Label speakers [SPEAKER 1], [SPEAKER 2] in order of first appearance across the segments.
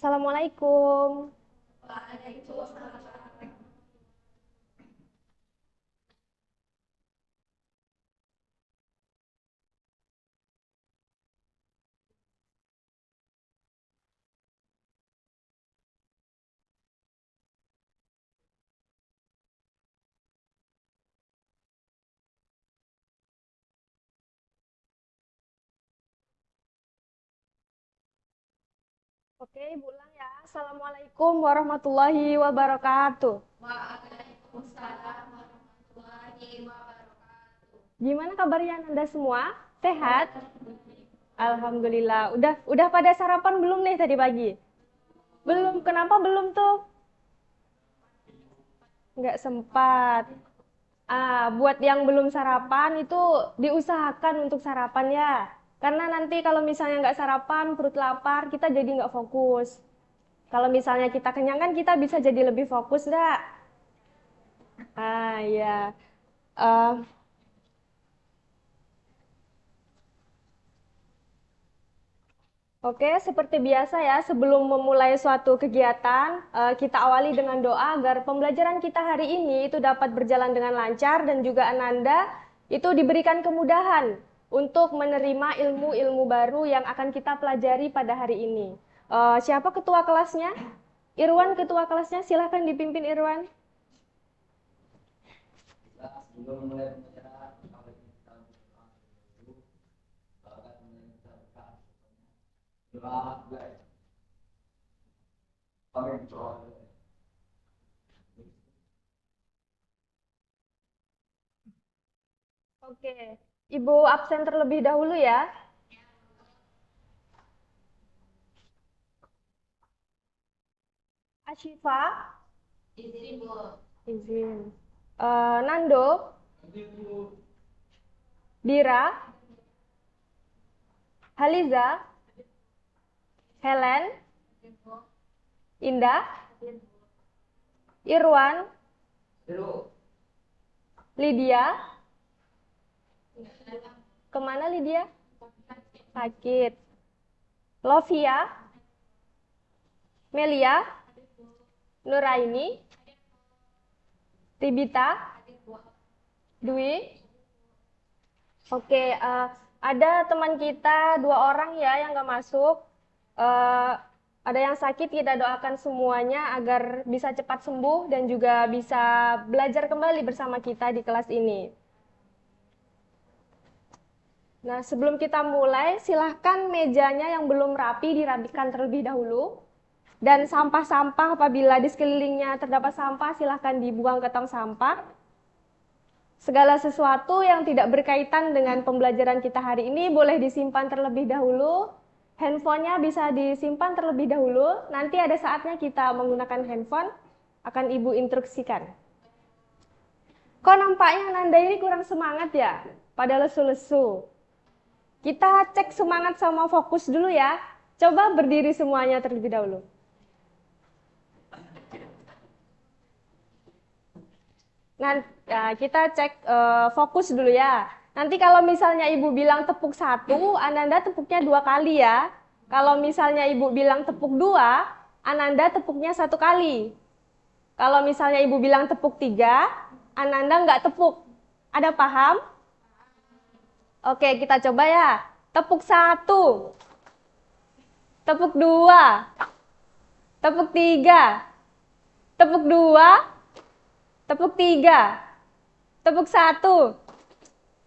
[SPEAKER 1] Assalamualaikum. Oke, Ibu ulang ya. Assalamualaikum warahmatullahi wabarakatuh. Gimana kabarnya Anda semua? Sehat? Alhamdulillah. Udah pada sarapan belum nih tadi pagi? Belum. Kenapa belum tuh? Nggak sempat. Buat yang belum sarapan itu diusahakan untuk sarapan ya. Karena nanti kalau misalnya nggak sarapan, perut lapar, kita jadi nggak fokus. Kalau misalnya kita kenyang kan kita bisa jadi lebih fokus, nggak? Ya. Eh, Oke, seperti biasa ya, sebelum memulai suatu kegiatan, kita awali dengan doa agar pembelajaran kita hari ini itu dapat berjalan dengan lancar dan juga Ananda itu diberikan kemudahan untuk menerima ilmu-ilmu baru yang akan kita pelajari pada hari ini. Siapa ketua kelasnya? Irwan ketua kelasnya, silahkan dipimpin Irwan.
[SPEAKER 2] Sebelum mulai pembicaraan, kalau kita dulu, bahkan kita buka doa guys, kami doa.
[SPEAKER 1] Oke, Ibu absen terlebih dahulu ya. Ashifa, izin. Nando, Dira, Haliza, Helen, Indah, Irwan, Lydia. Kemana Lydia? Sakit. Lovia, Melia, Nuraini, Tibita, Dwi. Oke, ada teman kita 2 orang ya yang nggak masuk. Eh, ada yang sakit, kita doakan semuanya agar bisa cepat sembuh dan juga bisa belajar kembali bersama kita di kelas ini. Nah, sebelum kita mulai, silahkan mejanya yang belum rapi dirapikan terlebih dahulu. Dan sampah-sampah apabila di sekelilingnya terdapat sampah, silahkan dibuang ke tong sampah. Segala sesuatu yang tidak berkaitan dengan pembelajaran kita hari ini boleh disimpan terlebih dahulu. Handphonenya bisa disimpan terlebih dahulu. Nanti ada saatnya kita menggunakan handphone, akan Ibu instruksikan. Kok nampaknya Nanda ini kurang semangat ya? Pada lesu-lesu. Kita cek semangat sama fokus dulu ya. Coba berdiri semuanya terlebih dahulu. Nah, kita cek fokus dulu ya. Nanti kalau misalnya Ibu bilang tepuk 1, Ananda tepuknya 2 kali ya. Kalau misalnya Ibu bilang tepuk 2, Ananda tepuknya 1 kali. Kalau misalnya Ibu bilang tepuk 3, Ananda nggak tepuk. Ada paham? Oke, kita coba ya. Tepuk 1, tepuk 2, tepuk 3, tepuk 2, tepuk 3, tepuk 1,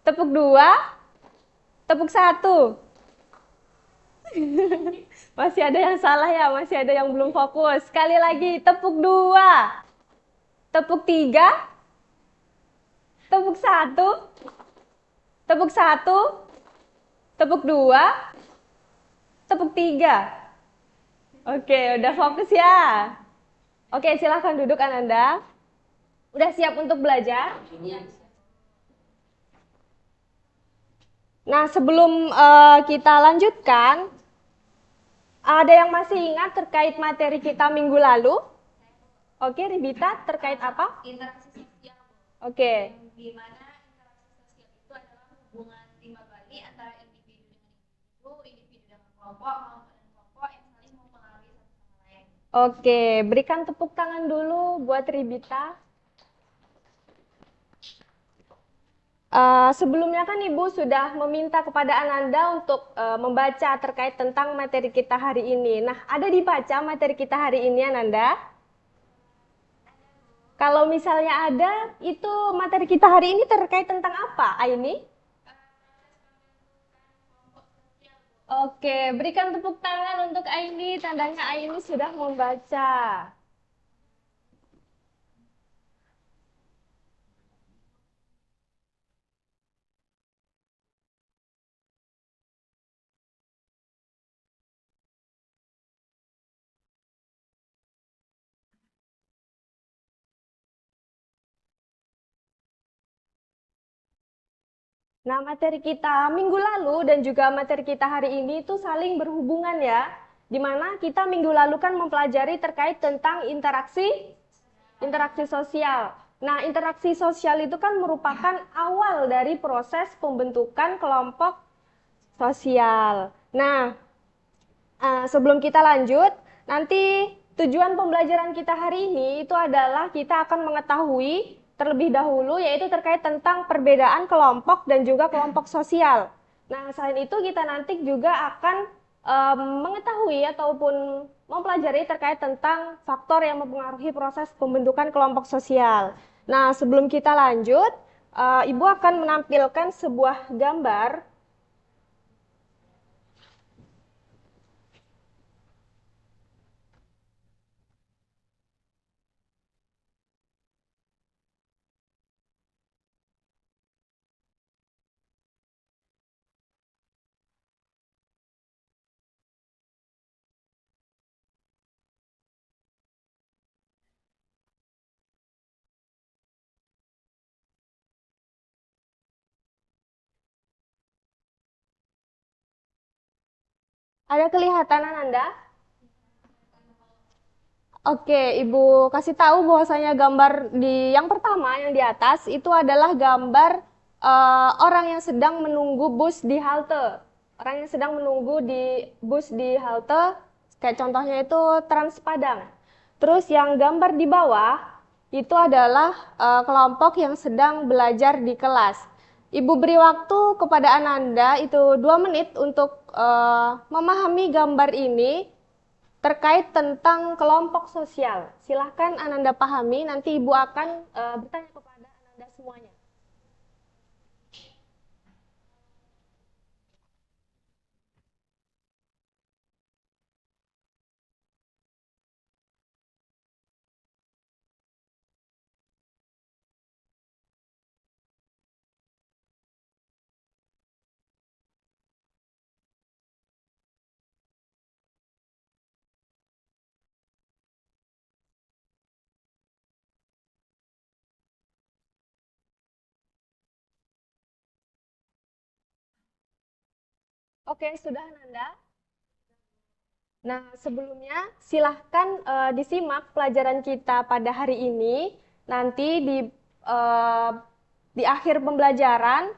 [SPEAKER 1] tepuk 2, tepuk 1. Masih ada yang salah ya, masih ada yang belum fokus. Sekali lagi, tepuk 2, tepuk 3, tepuk 1, tepuk 1, tepuk 2, tepuk 3. Oke, udah fokus ya. Oke, silahkan duduk Ananda. Udah siap untuk belajar? Nah, sebelum kita lanjutkan, ada yang masih ingat terkait materi kita minggu lalu? Oke, Ribita, terkait apa?
[SPEAKER 3] Interaksi sosial.
[SPEAKER 1] Oke.
[SPEAKER 3] Di mana interaksi sosial itu adalah hubungan timbal balik antara individu dengan individu, individu dengan kelompok maupun kelompok yang saling mempengaruhi satu sama
[SPEAKER 1] Oke, berikan tepuk tangan dulu buat Ribita. Sebelumnya kan Ibu sudah meminta kepada Ananda untuk membaca terkait tentang materi kita hari ini. Nah, ada dibaca materi kita hari ini, Ananda? Kalau misalnya ada, itu materi kita hari ini terkait tentang apa, Aini? Oke, berikan tepuk tangan untuk Aini, tandanya Aini sudah membaca. Nah, materi kita minggu lalu dan juga materi kita hari ini itu saling berhubungan ya. Di mana kita minggu lalu kan mempelajari terkait tentang interaksi sosial. Nah, interaksi sosial itu kan merupakan awal dari proses pembentukan kelompok sosial. Nah, sebelum kita lanjut, nanti tujuan pembelajaran kita hari ini itu adalah kita akan mengetahui terlebih dahulu yaitu terkait tentang perbedaan kelompok dan juga kelompok sosial. Nah, selain itu kita nanti juga akan mengetahui ataupun mempelajari terkait tentang faktor yang mempengaruhi proses pembentukan kelompok sosial. Nah, sebelum kita lanjut, Ibu akan menampilkan sebuah gambar. Ada kelihatan Anda? Oke, Ibu kasih tahu bahwasanya gambar di yang pertama yang di atas itu adalah gambar orang yang sedang menunggu bus di halte. Orang yang sedang menunggu di bus di halte, kayak contohnya itu Trans Padang. Terus yang gambar di bawah itu adalah kelompok yang sedang belajar di kelas. Ibu beri waktu kepada Ananda itu 2 menit untuk memahami gambar ini terkait tentang kelompok sosial. Silahkan Ananda pahami, nanti Ibu akan bertanya kepada Ananda semuanya. Oke, sudah Ananda? Nah, sebelumnya silahkan disimak pelajaran kita pada hari ini. Nanti eh, di akhir pembelajaran,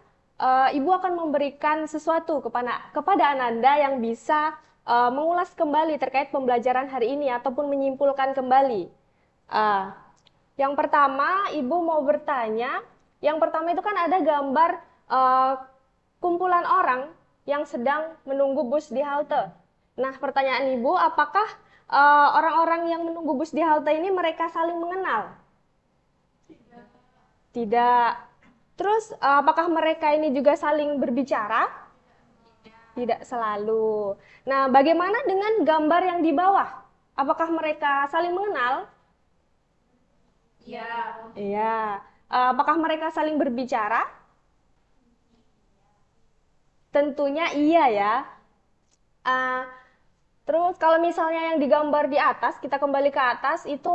[SPEAKER 1] Ibu akan memberikan sesuatu kepada Ananda yang bisa mengulas kembali terkait pembelajaran hari ini ataupun menyimpulkan kembali. Eh, yang pertama, Ibu mau bertanya. Yang pertama itu kan ada gambar eh, kumpulan orang yang sedang menunggu bus di halte. Nah, pertanyaan Ibu, apakah orang-orang yang menunggu bus di halte ini mereka saling mengenal? Tidak. Terus, apakah mereka ini juga saling berbicara? Tidak selalu. Nah, bagaimana dengan gambar yang di bawah? Apakah mereka saling mengenal?
[SPEAKER 3] Iya.
[SPEAKER 1] Iya. Apakah mereka saling berbicara? Tentunya iya ya. Uh, Terus kalau misalnya yang digambar di atas, kita kembali ke atas, itu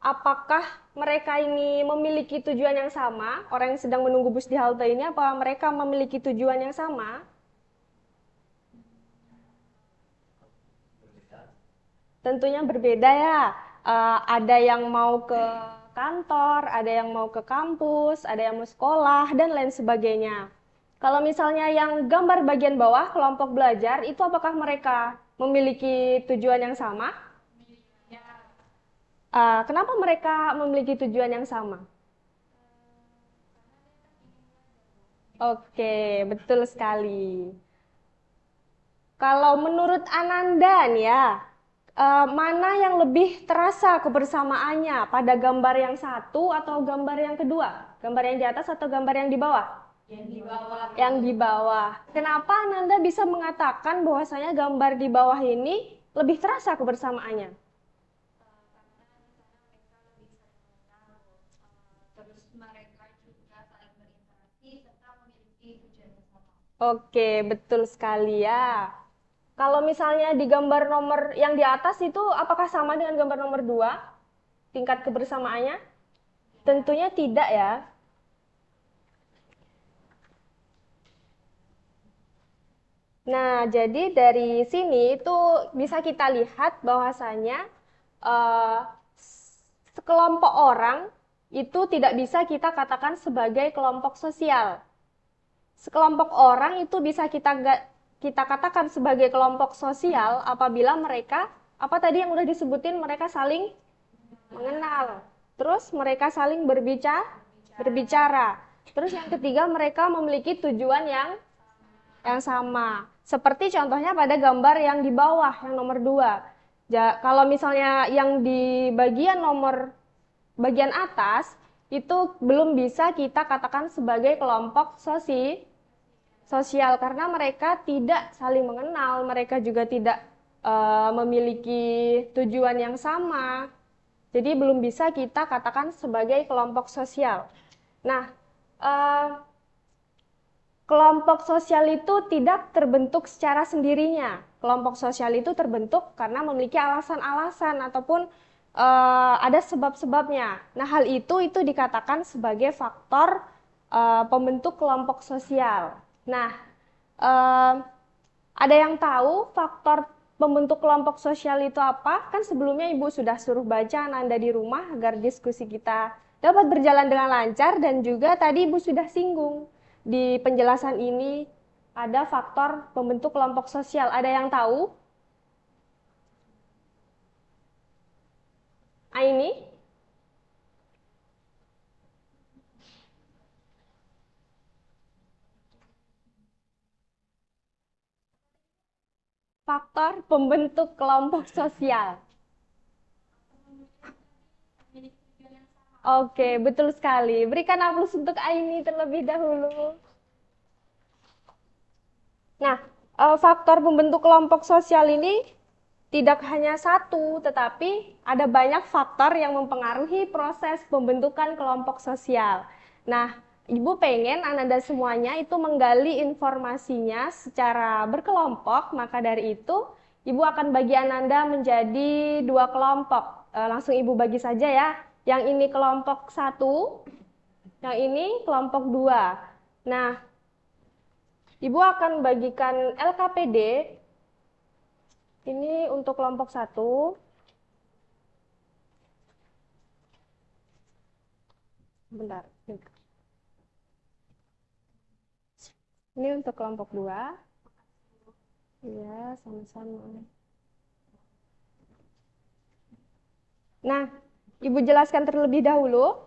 [SPEAKER 1] apakah mereka ini memiliki tujuan yang sama? Orang yang sedang menunggu bus di halte ini, apakah mereka memiliki tujuan yang sama? Tentunya berbeda ya. Ada yang mau ke kantor, ada yang mau ke kampus, ada yang mau sekolah, dan lain sebagainya. Kalau misalnya yang gambar bagian bawah, kelompok belajar, itu apakah mereka memiliki tujuan yang sama? Kenapa mereka memiliki tujuan yang sama? Oke, betul sekali. Kalau menurut Ananda nih ya, mana yang lebih terasa kebersamaannya pada gambar yang satu atau gambar yang kedua? Gambar yang di atas atau gambar yang di bawah?
[SPEAKER 3] Yang di bawah.
[SPEAKER 1] Yang di bawah. Kenapa Ananda bisa mengatakan bahwasanya gambar di bawah ini lebih terasa kebersamaannya?
[SPEAKER 3] Terus mereka juga saling berinteraksi serta memiliki tujuan yang sama.
[SPEAKER 1] Oke, betul sekali ya. Kalau misalnya di gambar nomor yang di atas itu apakah sama dengan gambar nomor 2? Tingkat kebersamaannya? Tentunya tidak ya. Nah, jadi dari sini itu bisa kita lihat bahwasanya eh, sekelompok orang itu tidak bisa kita katakan sebagai kelompok sosial. Sekelompok orang itu bisa kita katakan sebagai kelompok sosial apabila mereka, apa tadi yang udah disebutin, mereka saling mengenal. Terus mereka saling berbicara. Terus yang ketiga, mereka memiliki tujuan yang sama. Seperti contohnya pada gambar yang di bawah, yang nomor 2. Kalau misalnya yang di bagian atas, itu belum bisa kita katakan sebagai kelompok sosial karena mereka tidak saling mengenal, mereka juga tidak memiliki tujuan yang sama. Jadi belum bisa kita katakan sebagai kelompok sosial. Nah, eh, kelompok sosial itu tidak terbentuk secara sendirinya. Kelompok sosial itu terbentuk karena memiliki alasan-alasan ataupun ada sebab-sebabnya. Nah, hal itu dikatakan sebagai faktor pembentuk kelompok sosial. Nah, eh, ada yang tahu faktor pembentuk kelompok sosial itu apa? Kan sebelumnya Ibu sudah suruh baca Ananda di rumah agar diskusi kita dapat berjalan dengan lancar dan juga tadi Ibu sudah singgung di penjelasan ini ada faktor pembentuk kelompok sosial. Ada yang tahu? Ini faktor pembentuk kelompok sosial. Oke, betul sekali. Berikan aplaus untuk Aini terlebih dahulu. Nah, faktor pembentuk kelompok sosial ini tidak hanya satu, tetapi ada banyak faktor yang mempengaruhi proses pembentukan kelompok sosial. Nah, Ibu pengen Ananda semuanya itu menggali informasinya secara berkelompok, maka dari itu Ibu akan bagi Ananda menjadi 2 kelompok. Langsung Ibu bagi saja ya. Yang ini kelompok 1, yang ini kelompok 2. Nah, Ibu akan bagikan LKPD ini untuk kelompok 1. Bentar. Ini untuk kelompok 2. Iya, sama-sama. Nah, Ibu jelaskan terlebih dahulu.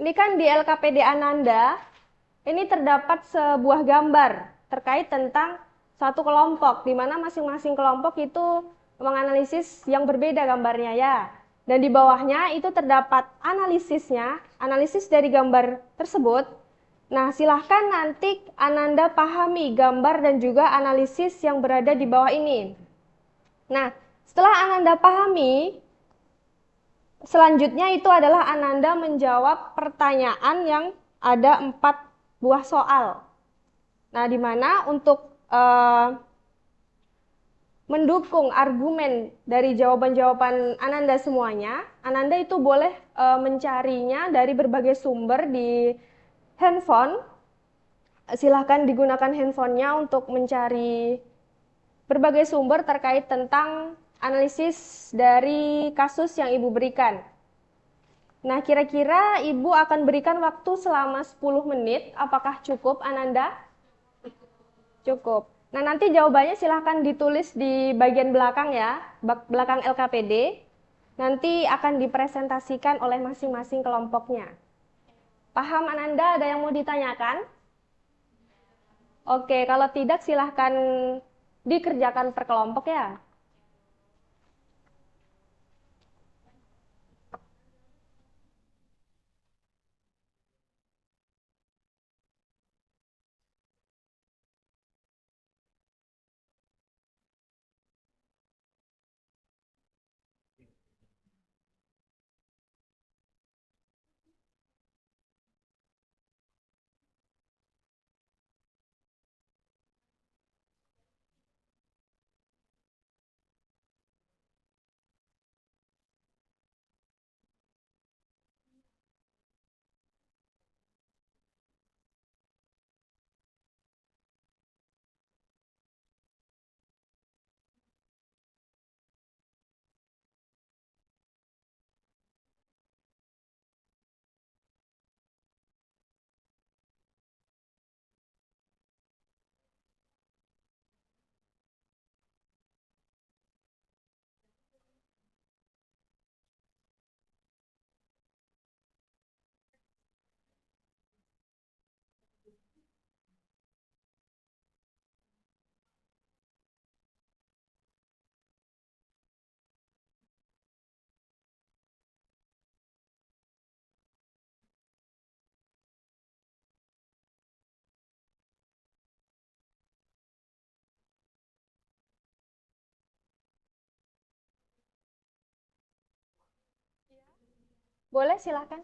[SPEAKER 1] Ini kan di LKPD Ananda, ini terdapat sebuah gambar terkait tentang suatu kelompok, di mana masing-masing kelompok itu menganalisis yang berbeda gambarnya ya. Dan di bawahnya itu terdapat analisisnya, analisis dari gambar tersebut. Nah, silahkan nanti Ananda pahami gambar dan juga analisis yang berada di bawah ini. Nah, setelah Ananda pahami, selanjutnya itu adalah Ananda menjawab pertanyaan yang ada 4 buah soal. Nah, di mana untuk mendukung argumen dari jawaban-jawaban Ananda semuanya, Ananda itu boleh mencarinya dari berbagai sumber di handphone. Silahkan digunakan handphonenya untuk mencari berbagai sumber terkait tentang analisis dari kasus yang Ibu berikan. Nah, kira-kira Ibu akan berikan waktu selama 10 menit. Apakah cukup, Ananda? Cukup. Nah, nanti jawabannya silahkan ditulis di bagian belakang ya, belakang LKPD. Nanti akan dipresentasikan oleh masing-masing kelompoknya. Paham Ananda? Ada yang mau ditanyakan? Oke, kalau tidak silahkan dikerjakan per kelompok ya. Boleh, silahkan.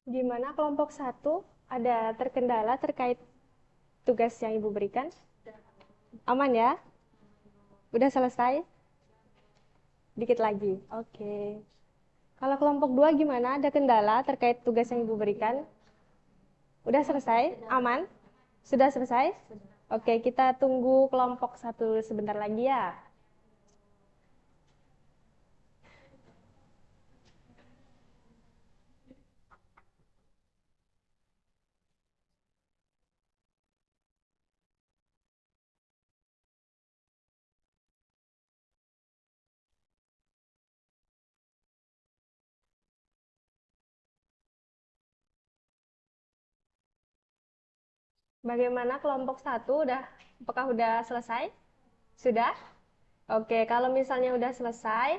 [SPEAKER 1] Gimana kelompok satu? Ada terkendala terkait tugas yang Ibu berikan? Aman ya? Udah selesai? Dikit lagi. Oke. Kalau kelompok dua gimana? Ada kendala terkait tugas yang Ibu berikan? Udah selesai? Aman? Sudah selesai? Oke, kita tunggu kelompok satu sebentar lagi ya. Bagaimana kelompok satu? Apakah udah selesai? Sudah? Oke, kalau misalnya udah selesai,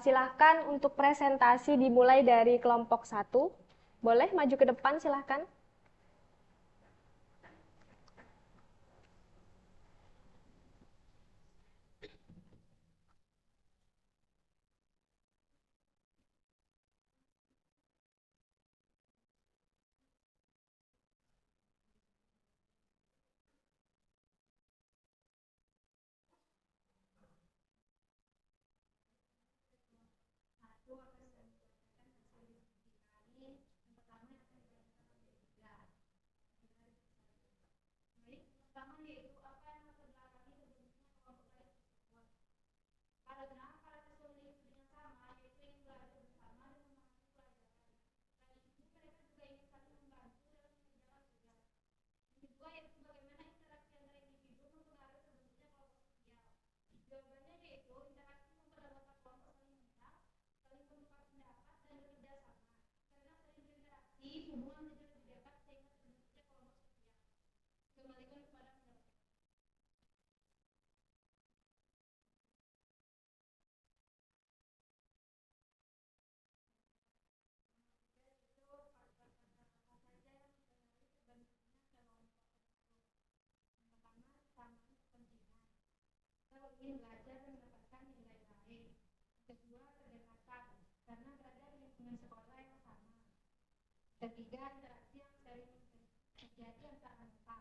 [SPEAKER 1] silahkan untuk presentasi dimulai dari kelompok satu. Boleh maju ke depan, silahkan.
[SPEAKER 3] Satu akan saya bacakan hasil diskusi kami. Yang pertama yang akan dibacakan oleh Ida. Baik, pertama yaitu apa yang latar belakangi terbentuknya kelompok lain tersebut. Karena para siswa itu dengan sama, yaitu ingin belajar bersama dan memahami pelajaran. Selain itu, mereka juga ingin saling membantu dalam mengerjakan tugas. Yang kedua yaitu bagaimana interaksi antara individu mempengaruhi terbentuknya kelompok sosial. Jawabannya yaitu interaksi membuat anggota kelompok saling mengenal, saling bertukar pendapat dan bekerja sama. Karena saling berinteraksi, hubungan menjadi lebih dekat sehingga terbentuknya kelompok sosial. Kembalikan kepada pendapat. Ingin belajar dan mendapatkan nilai baik. Kedua, kedekatan, karena berada di lingkungan sekolah yang sama. Ketiga, interaksi yang sering terjadi antara anggota.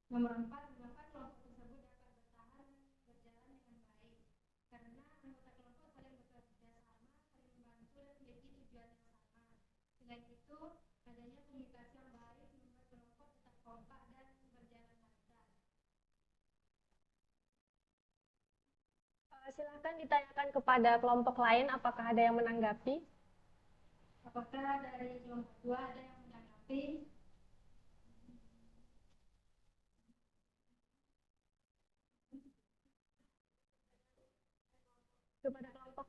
[SPEAKER 3] Nomor 4, mengapa kelompok tersebut dapat bertahan berjalan dengan baik? Karena anggota kelompok saling bekerja sama, saling membantu dan memiliki tujuan yang sama. Selain itu, adanya komunikasi yang baik membuat kelompok tetap kompak dan berjalan lancar.
[SPEAKER 1] Silakan ditanyakan kepada kelompok lain apakah ada yang menanggapi.
[SPEAKER 3] Apakah dari kelompok 2 ada yang menanggapi?
[SPEAKER 1] Kepada kelompok.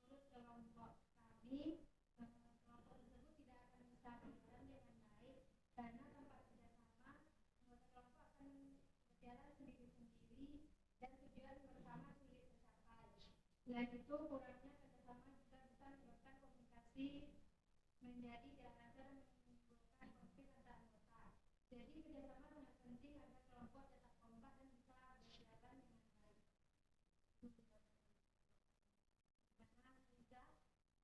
[SPEAKER 3] Menurut kelompok kami, kelompok tersebut tidak akan bisa berjalan dengan baik karena tanpa kerjasama, anggota kelompok akan berjalan sendiri-sendiri dan tujuan bersama sulit tercapai. Selain itu, kurangnya kerjasama juga bisa menyebabkan komunikasi menjadi tidak lancar dan menimbulkan konflik antar anggota. Jadi, kerjasama sangat penting agar kelompok tetap kompak dan bisa berjalan dengan baik.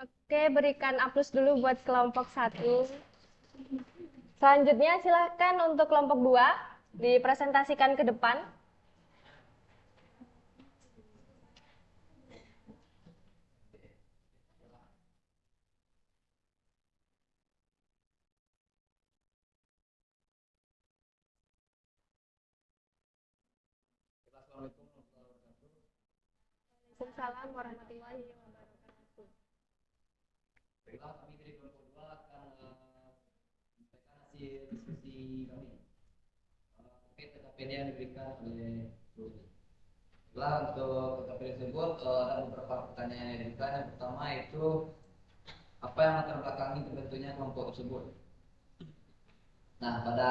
[SPEAKER 1] Oke, berikan aplaus dulu buat kelompok satu. Selanjutnya silahkan untuk kelompok 2 dipresentasikan ke depan.
[SPEAKER 2] Assalamualaikum warahmatullahi wabarakatuh.
[SPEAKER 1] Waalaikumsalam warahmatullahi wabarakatuh.
[SPEAKER 2] Baiklah, kami dari kelompok 2 akan menyampaikan hasil diskusi kami terkait KKPD yang diberikan oleh Luli. Baiklah, untuk KKPD tersebut ada beberapa pertanyaan yang diberikan. Yang pertama itu apa yang latar belakangi terbentuknya kelompok tersebut? Nah, pada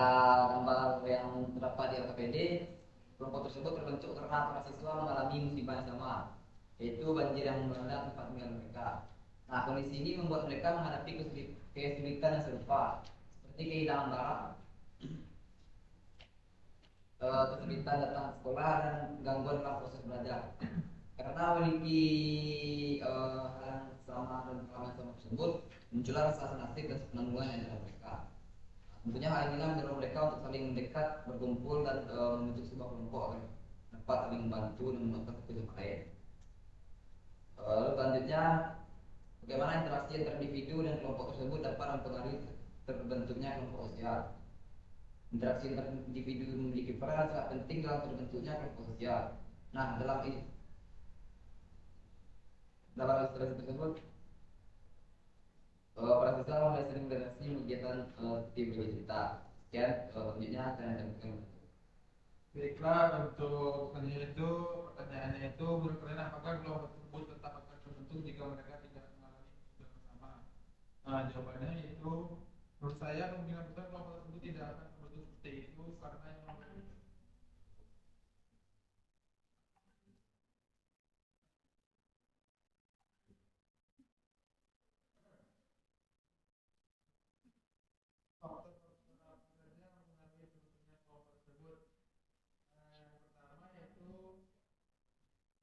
[SPEAKER 2] gambar yang terdapat di LKPD, kelompok tersebut terbentuk karena para siswa mengalami musibah yang sama, yaitu banjir yang melanda tempat tinggal mereka. Nah, kondisi ini membuat mereka menghadapi kesulitan yang serupa, seperti kehilangan barang, kesulitan datang ke sekolah, dan gangguan dalam proses belajar. Karena memiliki hal yang sama dan pengalaman yang sama tersebut, muncullah rasa senasib dan penanggungan yang ada mereka. Tentunya hal ini mendorong mereka untuk saling mendekat, berkumpul, dan membentuk sebuah kelompok agar dapat saling membantu dan menguatkan satu sama lain. Lalu selanjutnya, bagaimana interaksi antara individu dan kelompok tersebut dapat mempengaruhi terbentuknya kelompok sosial. Interaksi antar individu memiliki peran sangat penting dalam terbentuknya kelompok sosial. Nah, dalam ilustrasi tersebut, para siswa mulai sering berinteraksi kegiatan tim bercerita. Sekian, selanjutnya saya akan
[SPEAKER 4] Baiklah, untuk pertanyaannya itu menurut kalian apakah kelompok tersebut tetap akan terbentuk jika mereka tidak mengalami musibah bersama? Nah, jawabannya itu menurut saya kemungkinan besar kelompok tersebut tidak akan terbentuk seperti itu karena yang faktor yang mengaruhi terbentuknya kelompok tersebut. Yang pertama yaitu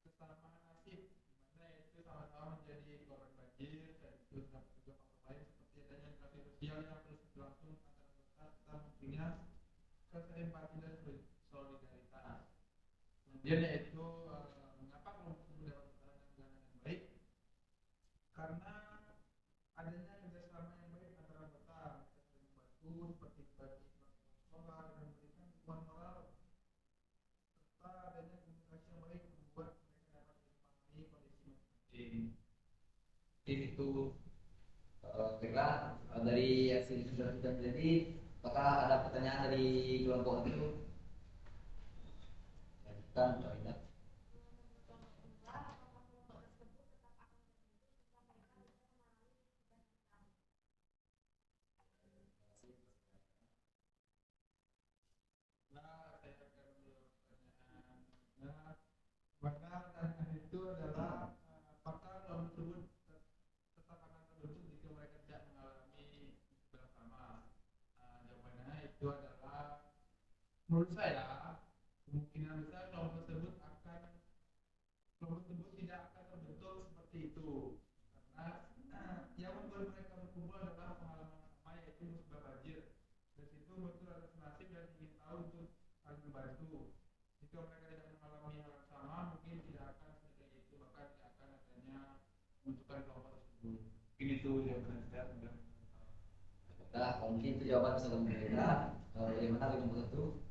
[SPEAKER 4] kesamaan nasib, di mana itu sama-sama menjadi korban banjir, dan itu terdapat juga faktor lain seperti adanya interaksi sosial yang terus berlangsung antara anggota serta munculnya rasa empati dan solidaritas. Kemudian yaitu mengapa kelompok tersebut dapat bertahan dengan jalan yang baik? Karena adanya kerjasama yang baik antara anggota, mereka saling membantu seperti berbagi sekolah dan memberikan dukungan moral, serta adanya komunikasi yang baik membuat mereka dapat memahami kondisi masing-masing.
[SPEAKER 2] itu baiklah, dari hasil yang sudah terjadi, apakah ada pertanyaan dari kelompok itu? Kan, tidak.
[SPEAKER 4] Nah, saya akan menjawab pertanyaan. Nah, maka pertanyaan itu adalah apakah kelompok tersebut tetap akan terbentuk jika mereka tidak mengalami musibah sama? Jawabannya itu adalah menurut saya kemungkinan besar kelompok tersebut tidak akan terbentuk seperti itu karena yang membuat mereka berkumpul adalah pengalaman sama yaitu musibah banjir. Dari situ muncul rasa nasib dan ingin tahu untuk saling membantu. Jika mereka tidak mengalami hal yang sama, mungkin tidak akan seperti itu, bahkan tidak akan adanya pembentukan kelompok tersebut. Ini itu jawaban saya.
[SPEAKER 2] Nah, mungkin itu jawaban bisa berbeda. Bagaimana dengan nomor satu?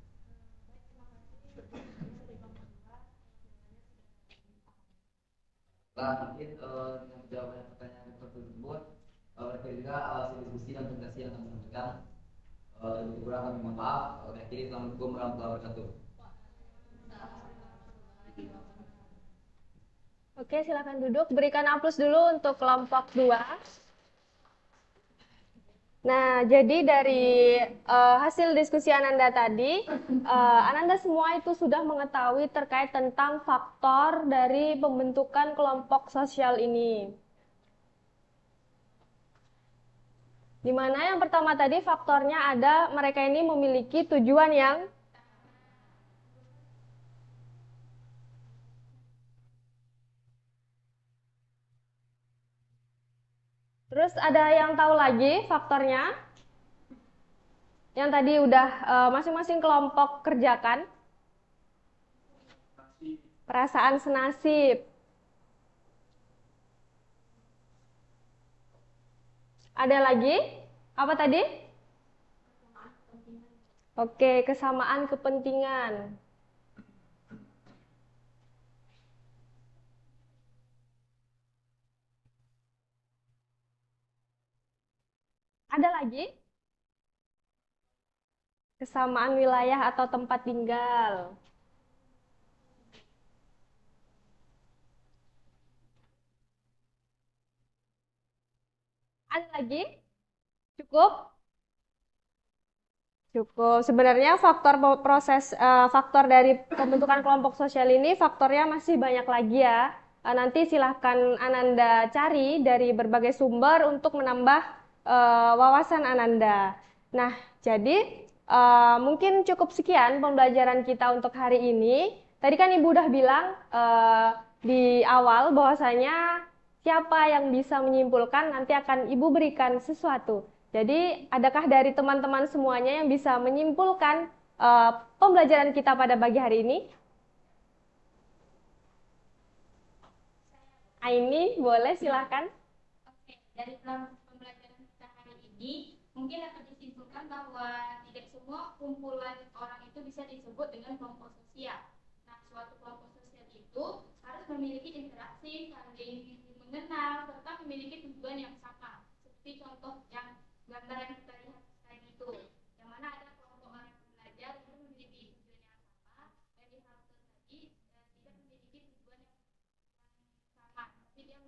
[SPEAKER 2] Nah, mungkin dengan jawaban pertanyaan tersebut, mereka juga hasil diskusi dan presentasi yang kami sampaikan. Lebih kurang kami mohon maaf. Akhirnya, Assalamualaikum warahmatullahi wabarakatuh.
[SPEAKER 1] Oke, silakan duduk. Berikan aplaus dulu untuk kelompok 2. Nah, jadi dari hasil diskusi Ananda tadi, Ananda semua itu sudah mengetahui terkait tentang faktor dari pembentukan kelompok sosial ini. Di mana yang pertama tadi faktornya ada mereka ini memiliki tujuan yang terus ada yang tahu lagi faktornya? Yang tadi udah masing-masing kelompok kerjakan. Perasaan senasib. Ada lagi? Apa tadi? Oke, kesamaan kepentingan. Ada lagi? Kesamaan wilayah atau tempat tinggal. Ada lagi? Cukup? Cukup. Sebenarnya faktor dari pembentukan kelompok sosial ini faktornya masih banyak lagi ya. Nanti silahkan Ananda cari dari berbagai sumber untuk menambah wawasan Ananda. Nah, jadi mungkin cukup sekian pembelajaran kita untuk hari ini. Tadi kan Ibu udah bilang di awal bahwasanya siapa yang bisa menyimpulkan nanti akan Ibu berikan sesuatu. Jadi, adakah dari teman-teman semuanya yang bisa menyimpulkan pembelajaran kita pada pagi hari ini? Aini, boleh silahkan.
[SPEAKER 3] Oke, dari pembelajaran kita hari ini, mungkin dapat disimpulkan bahwa tidak semua kumpulan orang itu bisa disebut dengan kelompok sosial. Nah, suatu kelompok sosial itu harus memiliki interaksi, saling mengenal, serta memiliki tujuan yang sama. Seperti contoh yang gambar yang kita lihat tadi itu, yang mana ada kelompok orang yang belajar itu memiliki tujuan yang sama, dan di hal tadi tidak memiliki tujuan yang sama, tapi dia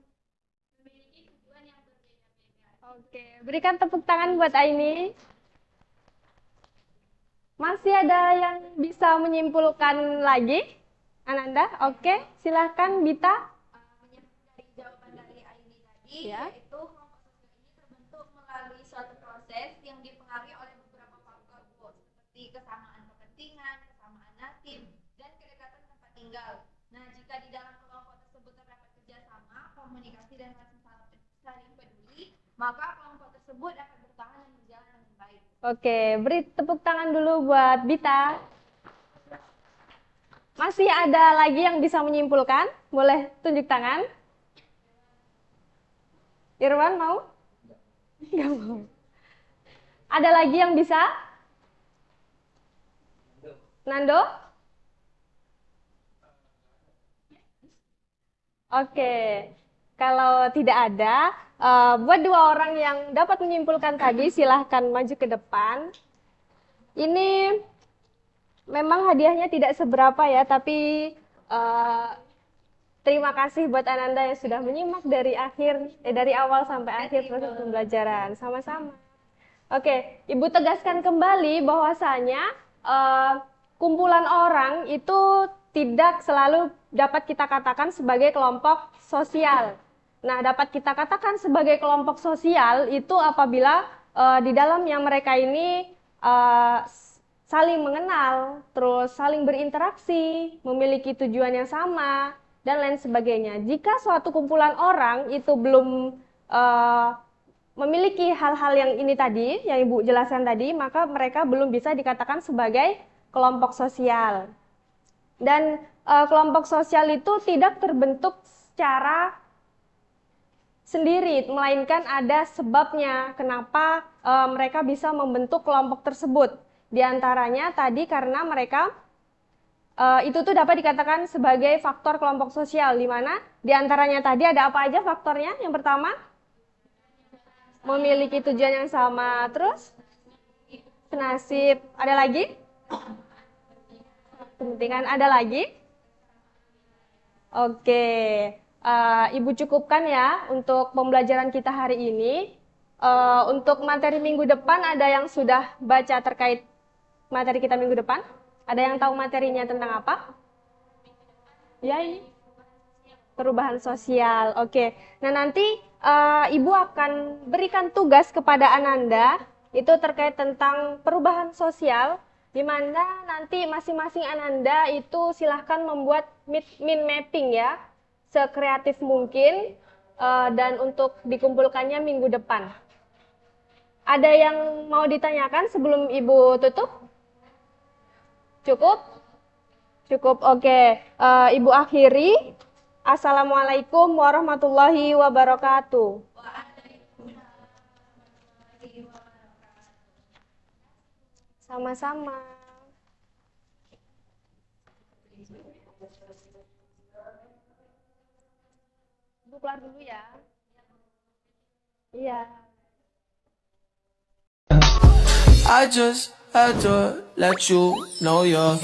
[SPEAKER 3] memiliki tujuan yang berbeda-beda.
[SPEAKER 1] Oke, berikan tepuk tangan buat Aini. Masih ada yang bisa menyimpulkan lagi? Ananda, oke, silahkan Bita.
[SPEAKER 5] Menyambung dari jawaban dari Aini tadi,
[SPEAKER 1] Ya.
[SPEAKER 5] yaitu kelompok sosial ini terbentuk melalui suatu proses yang dipengaruhi oleh beberapa faktor seperti kesamaan kepentingan, kesamaan nasib, dan kedekatan tempat tinggal. Nah, jika di dalam kelompok tersebut terdapat kerjasama, komunikasi, dan saling peduli, maka kelompok tersebut akan bertahan dan berjalan dengan baik.
[SPEAKER 1] Oke, beri tepuk tangan dulu buat Bita. Masih ada lagi yang bisa menyimpulkan? Boleh tunjuk tangan. Irwan mau? Nggak mau. Ada lagi yang bisa? Nando? Oke, kalau tidak ada, buat dua orang yang dapat menyimpulkan tadi, silahkan maju ke depan. Ini memang hadiahnya tidak seberapa ya, tapi terima kasih buat Ananda yang sudah menyimak dari awal sampai akhir proses pembelajaran. Sama-sama. Oke, Ibu tegaskan kembali bahwasanya kumpulan orang itu tidak selalu dapat kita katakan sebagai kelompok sosial. Nah, dapat kita katakan sebagai kelompok sosial itu apabila di dalamnya mereka ini saling mengenal, terus saling berinteraksi, memiliki tujuan yang sama, dan lain sebagainya. Jika suatu kumpulan orang itu belum memiliki hal-hal yang ini tadi, yang Ibu jelaskan tadi, maka mereka belum bisa dikatakan sebagai kelompok sosial. Dan kelompok sosial itu tidak terbentuk secara sendiri, melainkan ada sebabnya kenapa mereka bisa membentuk kelompok tersebut. Di antaranya tadi karena mereka itu tuh dapat dikatakan sebagai faktor kelompok sosial, di mana di antaranya tadi ada apa aja faktornya? Yang pertama, memiliki tujuan yang sama, terus senasib. Ada lagi? Kepentingan, ada lagi? Oke, Ibu cukupkan ya untuk pembelajaran kita hari ini. Untuk materi minggu depan ada yang sudah baca terkait materi kita minggu depan? Ada yang tahu materinya tentang apa? Ya, ini perubahan sosial. Oke. Nah, nanti Ibu akan berikan tugas kepada Ananda itu terkait tentang perubahan sosial, di mana nanti masing-masing Ananda itu silahkan membuat mind mapping ya, sekreatif mungkin, dan untuk dikumpulkannya minggu depan. Ada yang mau ditanyakan sebelum Ibu tutup? Cukup? Cukup, oke. Ibu akhiri. Assalamualaikum warahmatullahi wabarakatuh. Sama-sama. Ibu keluar dulu ya. Iya.
[SPEAKER 6] I just had to let you know you're